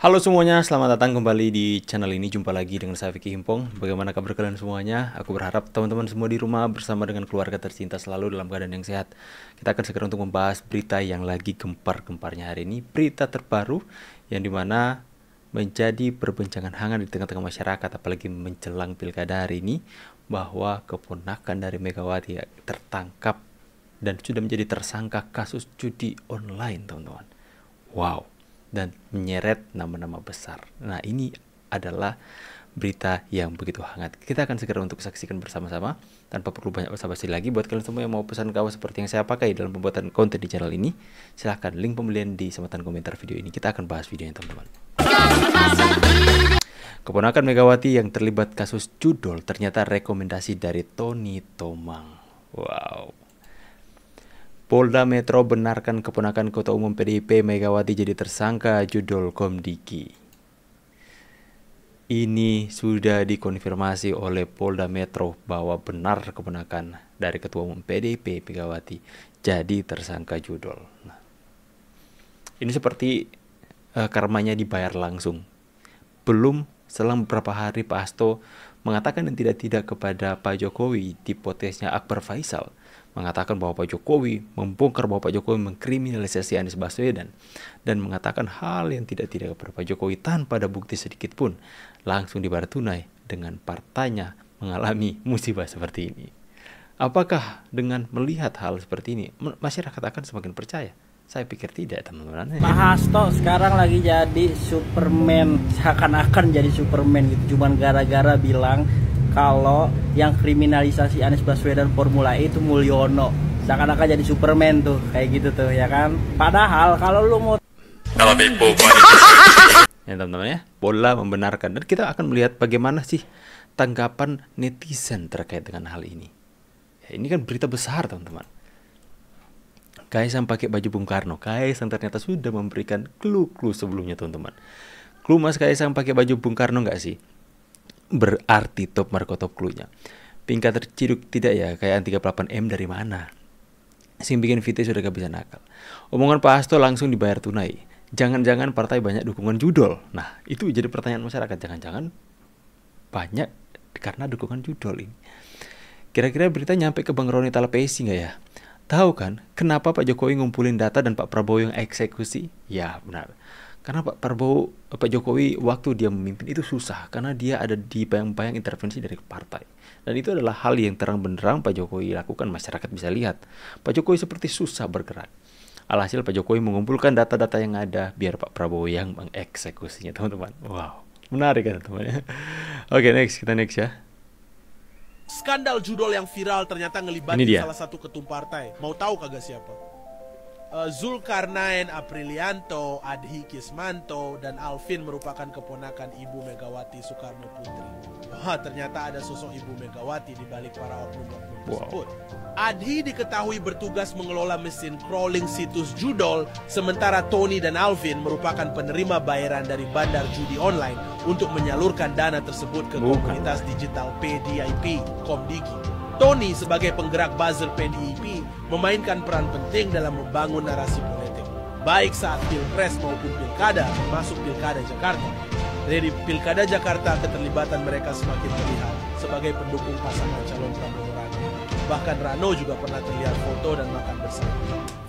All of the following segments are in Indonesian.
Halo semuanya, selamat datang kembali di channel ini. Jumpa lagi dengan saya Vicky Himpong. Bagaimana kabar kalian semuanya? Aku berharap teman-teman semua di rumah bersama dengan keluarga tercinta selalu dalam keadaan yang sehat. Kita akan segera untuk membahas berita yang lagi gempar-gemparnya hari ini. Berita terbaru yang dimana menjadi perbincangan hangat di tengah-tengah masyarakat, apalagi menjelang pilkada hari ini, bahwa keponakan dari Megawati tertangkap dan sudah menjadi tersangka kasus judi online, teman-teman. Wow, dan menyeret nama-nama besar. Nah, ini adalah berita yang begitu hangat. Kita akan segera untuk saksikan bersama-sama tanpa perlu banyak basa-basi lagi. Buat kalian semua yang mau pesan kaos seperti yang saya pakai dalam pembuatan konten di channel ini, silahkan link pembelian di semetan komentar video ini. Kita akan bahas videonya, teman-teman. Keponakan Megawati yang terlibat kasus judol ternyata rekomendasi dari Tony Tomang. Wow. Polda Metro benarkan keponakan Ketua Umum PDIP Megawati jadi tersangka judol Komdiki. Ini sudah dikonfirmasi oleh Polda Metro bahwa benar keponakan dari Ketua Umum PDIP Megawati jadi tersangka judol. Nah, ini seperti karmanya dibayar langsung. Belum selang beberapa hari Pak Hasto mengatakan dan tidak kepada Pak Jokowi di podcastnya Akbar Faisal, mengatakan bahwa Pak Jokowi membongkar bahwa Pak Jokowi mengkriminalisasi Anies Baswedan dan mengatakan hal yang tidak kepada Pak Jokowi tanpa ada bukti sedikit pun, langsung dibayar tunai dengan partainya mengalami musibah seperti ini. Apakah dengan melihat hal seperti ini masyarakat akan semakin percaya? Saya pikir tidak, teman-teman. Pak Hasto sekarang lagi jadi Superman, seakan-akan jadi Superman gitu, cuman gara-gara bilang kalau yang kriminalisasi Anies Baswedan Formula E itu Mulyono, seakan-akan jadi Superman tuh, kayak gitu tuh ya kan. Padahal kalau lu mau ya teman-teman ya, bola membenarkan, dan kita akan melihat bagaimana sih tanggapan netizen terkait dengan hal ini. Ya, ini kan berita besar, teman-teman. Kaisang pakai baju Bung Karno. Kaisang ternyata sudah memberikan clue sebelumnya, teman-teman. Clue Mas Kaisang pakai baju Bung Karno nggak sih? Berarti top marco top clue-nya. Pinka terciduk tidak ya, kayak 38M dari mana? Sing bikin VT sudah gak bisa nakal. Omongan Pak Hasto langsung dibayar tunai. Jangan-jangan partai banyak dukungan judol. Nah, itu jadi pertanyaan masyarakat. Jangan-jangan banyak karena dukungan judol ini. Kira-kira berita nyampe ke Bang Roni Talapesi nggak ya? Tahu kan kenapa Pak Jokowi ngumpulin data dan Pak Prabowo yang eksekusi? Ya benar. Karena Pak Jokowi waktu dia memimpin itu susah karena dia ada di bayang-bayang intervensi dari partai. Dan itu adalah hal yang terang benderang Pak Jokowi lakukan, masyarakat bisa lihat. Pak Jokowi seperti susah bergerak. Alhasil Pak Jokowi mengumpulkan data-data yang ada biar Pak Prabowo yang mengeksekusinya, teman-teman. Wow, menarik kan, teman-teman. Oke, kita next ya. Skandal judol yang viral ternyata ngelibatin salah satu ketum partai. Mau tahu kagak siapa? Zulkarnain Aprilianto, Adhi Kismanto, dan Alvin merupakan keponakan Ibu Megawati Soekarno Putri. Wah, ternyata ada sosok Ibu Megawati di balik para oknum-oknum tersebut. Adhi diketahui bertugas mengelola mesin crawling situs judol, sementara Tony dan Alvin merupakan penerima bayaran dari bandar judi online untuk menyalurkan dana tersebut ke komunitas digital PDIP, Komdiki. Tony sebagai penggerak buzzer PDIP memainkan peran penting dalam membangun narasi politik, baik saat Pilpres maupun Pilkada, termasuk Pilkada Jakarta. Dari Pilkada Jakarta, keterlibatan mereka semakin terlihat sebagai pendukung pasangan calon Prabowo Rano. Bahkan Rano juga pernah terlihat foto dan makan bersama.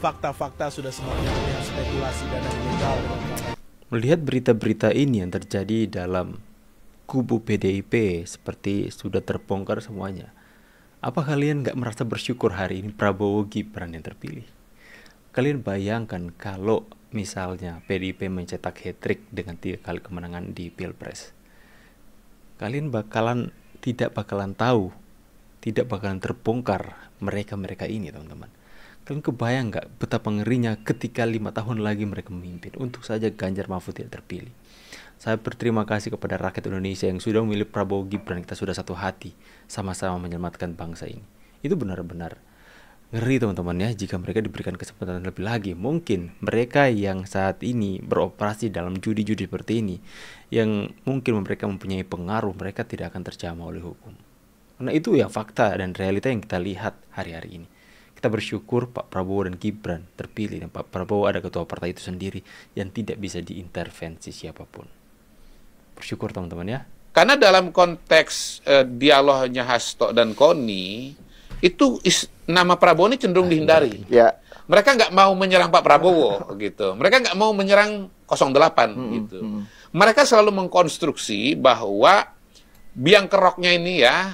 Fakta-fakta sudah semakin terlihat spekulasi dana ilegal. Melihat berita-berita ini yang terjadi dalam kubu PDIP seperti sudah terbongkar semuanya, apa kalian gak merasa bersyukur hari ini Prabowo Gibran yang terpilih? Kalian bayangkan kalau misalnya PDIP mencetak hat-trick dengan 3 kali kemenangan di Pilpres. Kalian tidak bakalan tahu, tidak bakalan terbongkar mereka ini, teman-teman. Kalian kebayang gak betapa ngerinya ketika 5 tahun lagi mereka memimpin? Untuk saja Ganjar Mahfud tidak terpilih. Saya berterima kasih kepada rakyat Indonesia yang sudah memilih Prabowo Gibran. Kita sudah satu hati sama-sama menyelamatkan bangsa ini. Itu benar-benar ngeri, teman-teman ya. Jika mereka diberikan kesempatan lebih lagi, mungkin mereka yang saat ini beroperasi dalam judi-judi seperti ini, yang mungkin mereka mempunyai pengaruh, mereka tidak akan terjamah oleh hukum. Karena itu ya fakta dan realita yang kita lihat hari-hari ini. kita bersyukur Pak Prabowo dan Gibran terpilih, dan Pak Prabowo ada ketua partai itu sendiri yang tidak bisa diintervensi siapapun. Bersyukur teman-teman ya. Karena dalam konteks dialognya Hasto dan Koni, itu nama Prabowo ini cenderung dihindari. Ya. Mereka nggak mau menyerang Pak Prabowo gitu. Mereka nggak mau menyerang 08 gitu. Mereka selalu mengkonstruksi bahwa biang keroknya ini ya,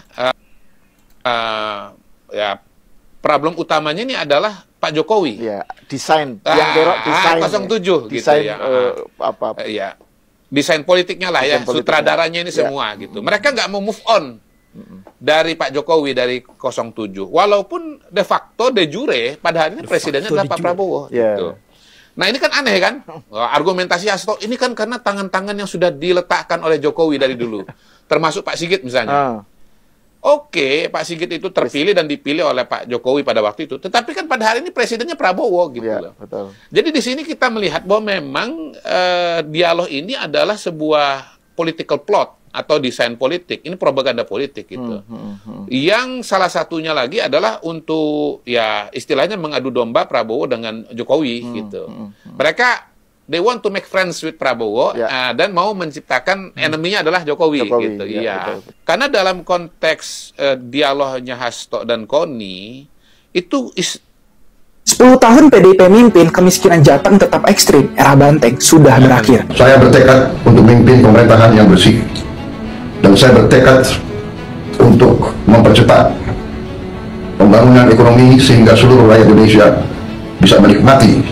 ya problem utamanya ini adalah Pak Jokowi. Ya, desain yang kerok desain 07 desain, gitu ya. ya. Desain politiknya lah Desain ya, politiknya. sutradaranya ini semua gitu. Mereka nggak mau move on dari Pak Jokowi dari 07. Walaupun de facto de jure pada hari ini presidennya adalah Pak Prabowo gitu. Nah, ini kan aneh kan? Argumentasi Hasto ini kan karena tangan-tangan yang sudah diletakkan oleh Jokowi dari dulu. Termasuk Pak Sigit misalnya. Oke, Pak Sigit itu terpilih dan dipilih oleh Pak Jokowi pada waktu itu. Tetapi kan pada hari ini presidennya Prabowo gitu loh. Betul. Jadi di sini kita melihat bahwa memang dialog ini adalah sebuah political plot atau desain politik. Ini propaganda politik gitu. Yang salah satunya lagi adalah untuk ya istilahnya mengadu domba Prabowo dengan Jokowi gitu. Mereka they want to make friends with Prabowo dan mau menciptakan enemy-nya adalah Jokowi gitu. Iya. Karena dalam konteks dialognya Hasto dan Koni itu 10 tahun PDIP mimpin, kemiskinan Jateng tetap ekstrim, era banteng sudah berakhir. Saya bertekad untuk memimpin pemerintahan yang bersih. Dan saya bertekad untuk mempercepat pembangunan ekonomi sehingga seluruh rakyat Indonesia bisa menikmati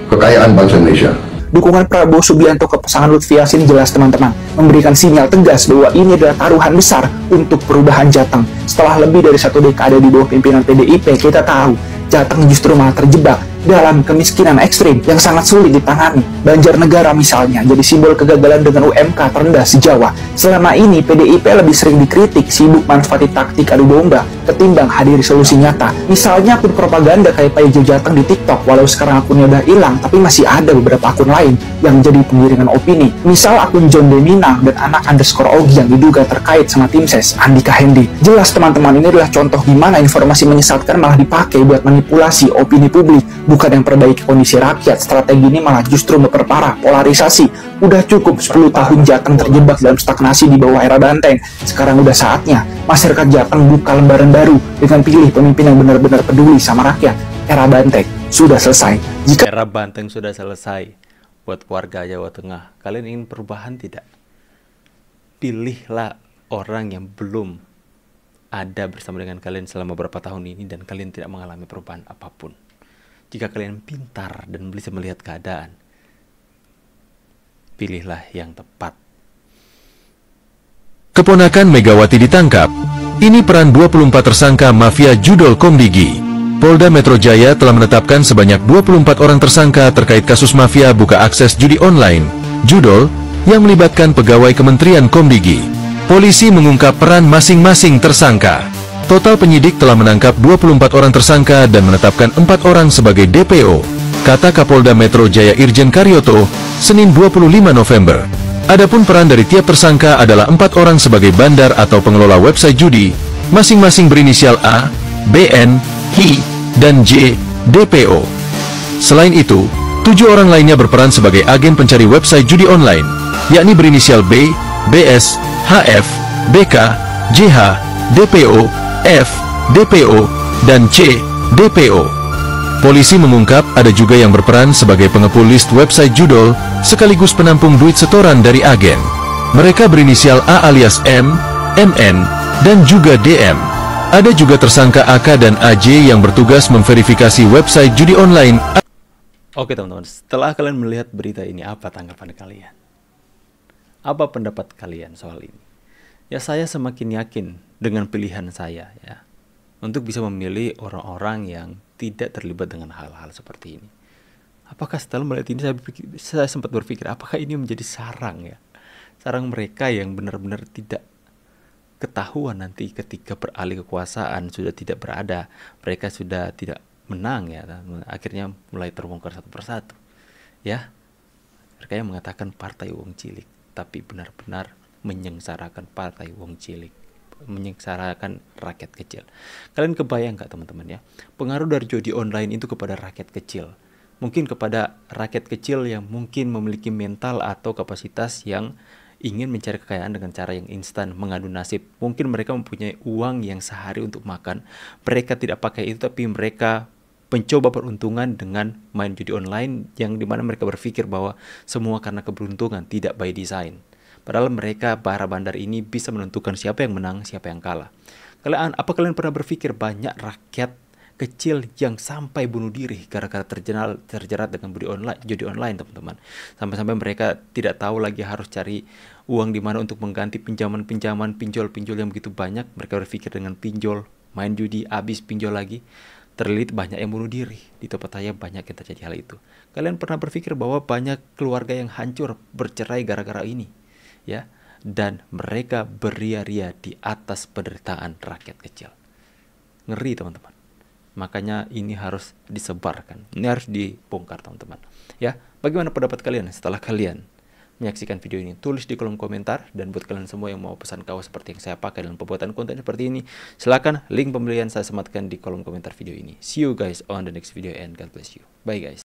kekayaan bangsa Indonesia. Dukungan Prabowo Subianto ke pasangan Lutfi Yassin jelas teman-teman, memberikan sinyal tegas bahwa ini adalah taruhan besar untuk perubahan Jateng. Setelah lebih dari 1 dekade di bawah pimpinan PDIP, kita tahu Jateng justru malah terjebak dalam kemiskinan ekstrim yang sangat sulit ditangani. Banjarnegara misalnya jadi simbol kegagalan dengan UMK terendah se-Jawa. Selama ini PDIP lebih sering dikritik sibuk manfaati taktik adu domba ketimbang hadiri solusi nyata. Misalnya akun propaganda kayak Pak Ijo Jateng di TikTok, walau sekarang akunnya udah hilang, tapi masih ada beberapa akun lain yang jadi penggiringan opini. Misal akun John Deminang dan anak _Ogi yang diduga terkait sama tim ses Andika Hendi. Jelas teman-teman, ini adalah contoh gimana informasi menyesatkan malah dipakai buat manipulasi opini publik, bukan yang perbaiki kondisi rakyat. Strategi ini malah justru memperparah polarisasi. Udah cukup 10 tahun Jateng terjebak dalam stagnasi di bawah era banteng. Sekarang udah saatnya masyarakat Jateng buka lembaran baru dengan pilih pemimpin yang benar-benar peduli sama rakyat. Era banteng sudah selesai. Jika Era banteng sudah selesai buat warga Jawa Tengah. Kalian ingin perubahan tidak? Pilihlah orang yang belum ada bersama dengan kalian selama beberapa tahun ini dan kalian tidak mengalami perubahan apapun. Jika kalian pintar dan bisa melihat keadaan, pilihlah yang tepat. Keponakan Megawati ditangkap. Ini peran 24 tersangka mafia judol Komdigi. Polda Metro Jaya telah menetapkan sebanyak 24 orang tersangka terkait kasus mafia buka akses judi online, judol, yang melibatkan pegawai Kementerian Komdigi. Polisi mengungkap peran masing-masing tersangka. Total penyidik telah menangkap 24 orang tersangka dan menetapkan 4 orang sebagai DPO, kata Kapolda Metro Jaya Irjen Karyoto, Senin 25 November. Adapun peran dari tiap tersangka adalah 4 orang sebagai bandar atau pengelola website judi, masing-masing berinisial A, BN, HI, dan J, DPO. Selain itu, 7 orang lainnya berperan sebagai agen pencari website judi online, yakni berinisial B, BS, HF, BK, JH, DPO, F, DPO, dan C, DPO. Polisi mengungkap ada juga yang berperan sebagai pengepul list website judol, sekaligus penampung duit setoran dari agen. Mereka berinisial A alias M, MN, dan juga DM. Ada juga tersangka AK dan AJ yang bertugas memverifikasi website judi online. Oke teman-teman, setelah kalian melihat berita ini, apa tanggapan kalian? Apa pendapat kalian soal ini? Ya, saya semakin yakin dengan pilihan saya ya, untuk bisa memilih orang-orang yang tidak terlibat dengan hal-hal seperti ini. Apakah setelah melihat ini saya sempat berpikir, apakah ini menjadi sarang ya? Sarang mereka yang benar-benar tidak ketahuan nanti ketika beralih kekuasaan sudah tidak berada, mereka sudah tidak menang ya, dan akhirnya mulai terbongkar satu persatu. Ya, mereka yang mengatakan partai wong cilik, tapi benar-benar menyengsarakan partai wong cilik. menyengsarakan rakyat kecil. Kalian kebayang nggak teman-teman ya, pengaruh dari judi online itu kepada rakyat kecil? Mungkin kepada rakyat kecil yang mungkin memiliki mental atau kapasitas yang ingin mencari kekayaan dengan cara yang instan, mengadu nasib. Mungkin mereka mempunyai uang yang sehari untuk makan, mereka tidak pakai itu, tapi mereka mencoba peruntungan dengan main judi online, yang dimana mereka berpikir bahwa semua karena keberuntungan, tidak by design. Padahal mereka, para bandar ini, bisa menentukan siapa yang menang, siapa yang kalah. Apa kalian pernah berpikir banyak rakyat kecil yang sampai bunuh diri gara-gara terjerat dengan judi online, teman-teman. Sampai-sampai mereka tidak tahu lagi harus cari uang di mana untuk mengganti pinjaman-pinjaman, pinjol-pinjol yang begitu banyak. Mereka berpikir dengan pinjol, main judi, habis pinjol lagi. Terlilit banyak yang bunuh diri. Di tempat saya banyak yang terjadi hal itu. Kalian pernah berpikir bahwa banyak keluarga yang hancur, bercerai gara-gara ini, ya? Dan mereka beria-ria di atas penderitaan rakyat kecil. Ngeri, teman-teman. Makanya ini harus disebarkan, ini harus dibongkar, teman-teman. Ya, bagaimana pendapat kalian setelah kalian menyaksikan video ini? Tulis di kolom komentar. Dan buat kalian semua yang mau pesan kaos seperti yang saya pakai dalam pembuatan konten seperti ini, silakan link pembelian saya sematkan di kolom komentar video ini. See you guys on the next video and God bless you. Bye guys.